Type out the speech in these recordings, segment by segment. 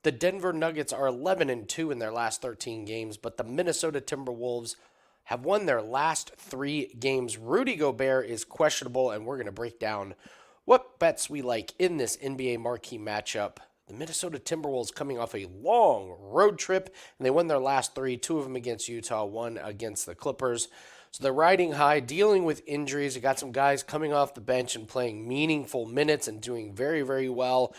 The Denver Nuggets are 11-2 in their last 13 games, but the Minnesota Timberwolves have won their last 3 games. Rudy Gobert is questionable, and we're going to break down what bets we like in this NBA marquee matchup. The Minnesota Timberwolves coming off a long road trip, and they won their last 3, 2 of them against Utah, 1 against the Clippers. So they're riding high, dealing with injuries. You got some guys coming off the bench and playing meaningful minutes and doing very, very well.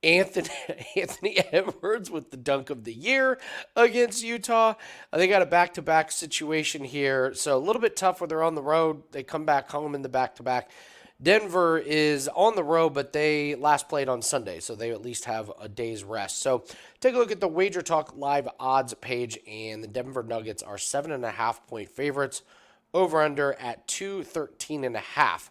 Anthony Edwards with the dunk of the year against Utah. They got a back-to-back situation here, so a little bit tough when they're on the road. They come back home in the back-to-back. Denver is on the road, but they last played on Sunday, so they at least have a day's rest. So take a look at the Wager Talk live odds page, and the Denver Nuggets are 7.5-point favorites, over-under at 213.5.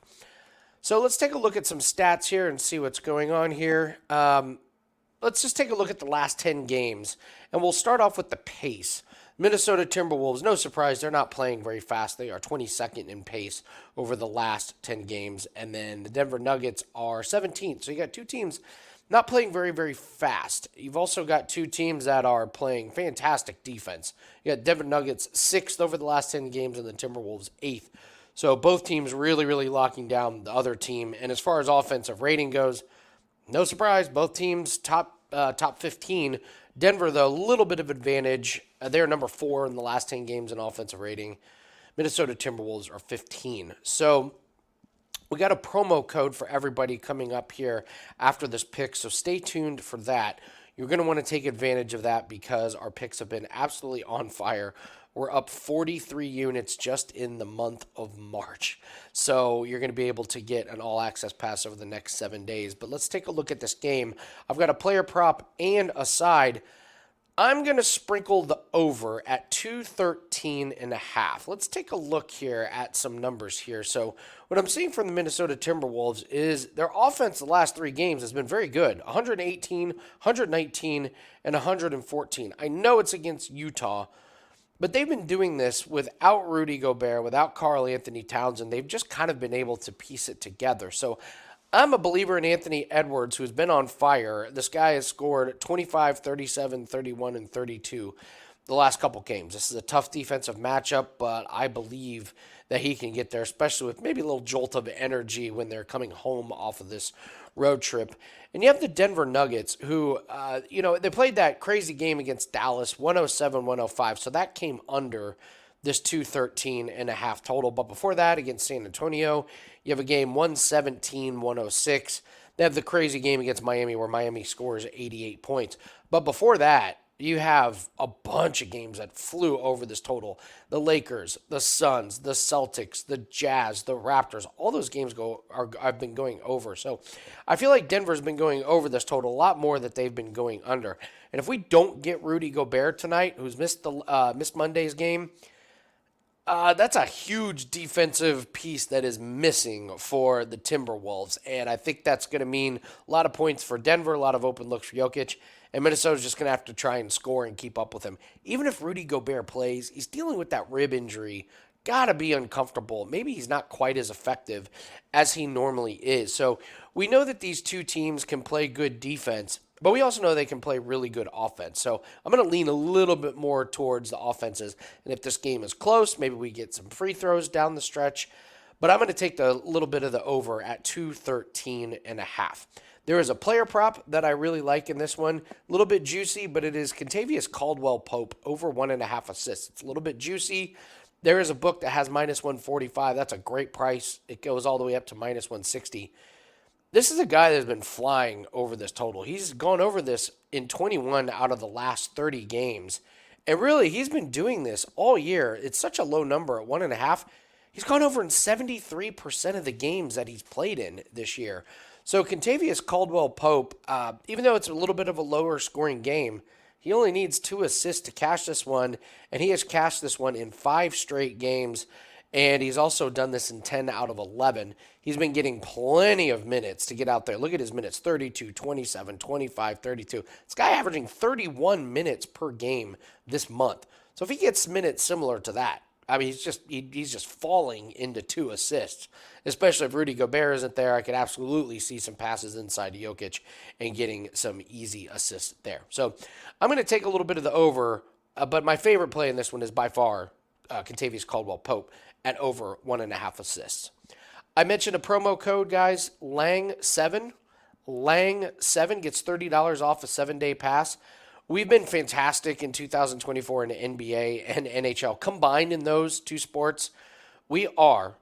So let's take a look at some stats here and see what's going on here. Let's just take a look at the last 10 games, and we'll start off with the pace. Minnesota Timberwolves, no surprise, they're not playing very fast. They are 22nd in pace over the last 10 games, and then the Denver Nuggets are 17th. So you got two teams not playing very, very fast. You've also got two teams that are playing fantastic defense. You got Denver Nuggets 6th over the last 10 games, and the Timberwolves 8th. So both teams really, really locking down the other team. And as far as offensive rating goes, no surprise, both teams top 15. Denver, though, a little bit of advantage. They're number 4 in the last 10 games in offensive rating. Minnesota Timberwolves are 15. So we got a promo code for everybody coming up here after this pick, so stay tuned for that. You're going to want to take advantage of that because our picks have been absolutely on fire. We're up 43 units just in the month of March. So you're going to be able to get an all-access pass over the next 7 days. But let's take a look at this game. I've got a player prop and a side. I'm going to sprinkle the over at 213.5. Let's take a look here at some numbers here. So what I'm seeing from the Minnesota Timberwolves is their offense the last 3 games has been very good. 118, 119, and 114. I know it's against Utah, but they've been doing this without Rudy Gobert, without Karl Anthony Towns, and they've just kind of been able to piece it together. So I'm a believer in Anthony Edwards, who's been on fire. This guy has scored 25, 37, 31, and 32 the last couple games. This is a tough defensive matchup, but I believe that he can get there, especially with maybe a little jolt of energy when they're coming home off of this road trip. And you have the Denver Nuggets, who, they played that crazy game against Dallas, 107-105, so that came under this 213.5 total. But before that, against San Antonio, you have a game 117-106. They have the crazy game against Miami where Miami scores 88 points. But before that, you have a bunch of games that flew over this total. The Lakers, the Suns, the Celtics, the Jazz, the Raptors, all those games I've been going over. So I feel like Denver's been going over this total a lot more that they've been going under. And if we don't get Rudy Gobert tonight, who's missed Monday's game, that's a huge defensive piece that is missing for the Timberwolves. And I think that's going to mean a lot of points for Denver, a lot of open looks for Jokic. And Minnesota's just going to have to try and score and keep up with him. Even if Rudy Gobert plays, he's dealing with that rib injury. Got to be uncomfortable. Maybe he's not quite as effective as he normally is. So we know that these two teams can play good defense, but we also know they can play really good offense. So I'm going to lean a little bit more towards the offenses. And if this game is close, maybe we get some free throws down the stretch. But I'm going to take the little bit of the over at 213.5. There is a player prop that I really like in this one. A little bit juicy, but it is Kentavious Caldwell-Pope over 1.5 assists. It's a little bit juicy. There is a book that has minus 145. That's a great price. It goes all the way up to minus 160. This is a guy that has been flying over this total. He's gone over this in 21 out of the last 30 games. And really, he's been doing this all year. It's such a low number at 1.5. He's gone over in 73% of the games that he's played in this year. So Kentavious Caldwell-Pope, even though it's a little bit of a lower scoring game, he only needs 2 assists to cash this one, and he has cashed this one in 5 straight games, and he's also done this in 10 out of 11. He's been getting plenty of minutes to get out there. Look at his minutes, 32, 27, 25, 32. This guy averaging 31 minutes per game this month. So if he gets minutes similar to that, I mean, he's just falling into 2 assists. Especially if Rudy Gobert isn't there, I could absolutely see some passes inside to Jokic and getting some easy assists there. So I'm going to take a little bit of the over, but my favorite play in this one is by far Contavious Caldwell-Pope at over 1.5 assists. I mentioned a promo code, guys, Lang7. Lang7 gets $30 off a 7-day pass. We've been fantastic in 2024 in the NBA and NHL. Combined in those two sports, we are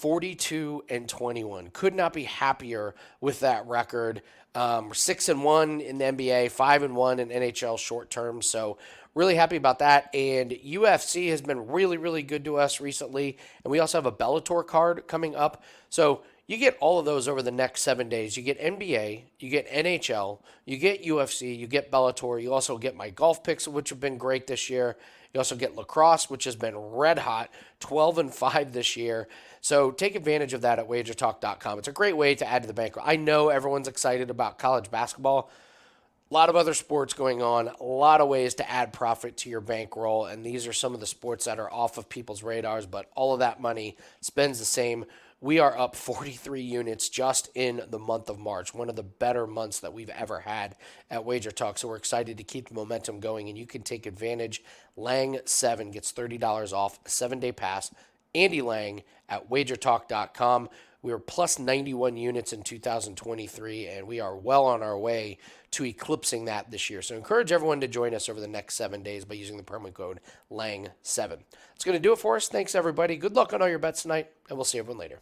42-21. Could not be happier with that record. We're 6-1 in the NBA, 5-1 in NHL short term. So really happy about that. And UFC has been really, really good to us recently. And we also have a Bellator card coming up. So you get all of those over the next 7 days. You get NBA, you get NHL, you get UFC, you get Bellator. You also get my golf picks, which have been great this year. You also get lacrosse, which has been red hot, 12-5 this year. So take advantage of that at wagertalk.com. It's a great way to add to the bankroll. I know everyone's excited about college basketball. A lot of other sports going on, a lot of ways to add profit to your bankroll, and these are some of the sports that are off of people's radars, but all of that money spends the same. We are up 43 units just in the month of March, one of the better months that we've ever had at Wager Talk. So we're excited to keep the momentum going, and you can take advantage. Lang7 gets $30 off a 7-day pass. Andy Lang at wagertalk.com. We were plus 91 units in 2023, and we are well on our way to eclipsing that this year. So encourage everyone to join us over the next 7 days by using the promo code Lang7. That's going to do it for us. Thanks, everybody. Good luck on all your bets tonight, and we'll see everyone later.